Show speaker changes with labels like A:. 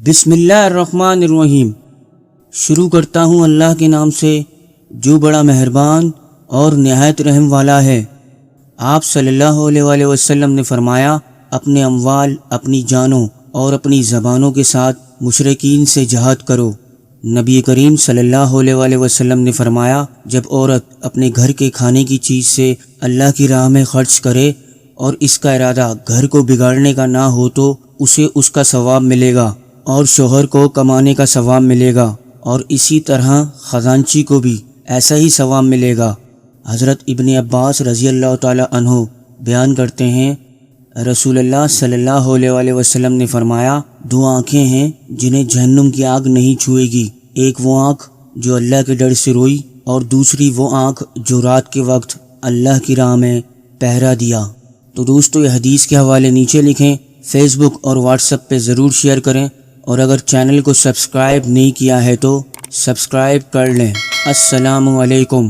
A: بسم اللہ الرحمن الرحیم۔ شروع کرتا ہوں اللہ کے نام سے جو بڑا مہربان اور نہایت رحم والا ہے۔ آپ صلی اللہ علیہ وآلہ وسلم نے فرمایا، اپنے اموال، اپنی جانوں اور اپنی زبانوں کے ساتھ مشرکین سے جہاد کرو۔ نبی کریم صلی اللہ علیہ وآلہ وسلم نے فرمایا، جب عورت اپنے گھر کے کھانے کی چیز سے اللہ کی راہ میں خرچ کرے اور اس کا ارادہ گھر کو بگاڑنے کا نہ ہو تو اسے اس کا ثواب ملے گا اور شوہر کو کمانے کا ثواب ملے گا، اور اسی طرح خزانچی کو بھی ایسا ہی ثواب ملے گا۔ حضرت ابن عباس رضی اللہ تعالی عنہ بیان کرتے ہیں، رسول اللہ صلی اللہ علیہ وآلہ وسلم نے فرمایا، دو آنکھیں ہیں جنہیں جہنم کی آگ نہیں چھوئے گی، ایک وہ آنکھ جو اللہ کے ڈر سے روئی اور دوسری وہ آنکھ جو رات کے وقت اللہ کی راہ میں پہرا دیا۔ تو دوستو، یہ حدیث کے حوالے نیچے لکھیں، فیس بک اور واٹس ایپ پہ ضرور شیئر کریں، اور اگر چینل کو سبسکرائب نہیں کیا ہے تو سبسکرائب کر لیں۔ السلام علیکم۔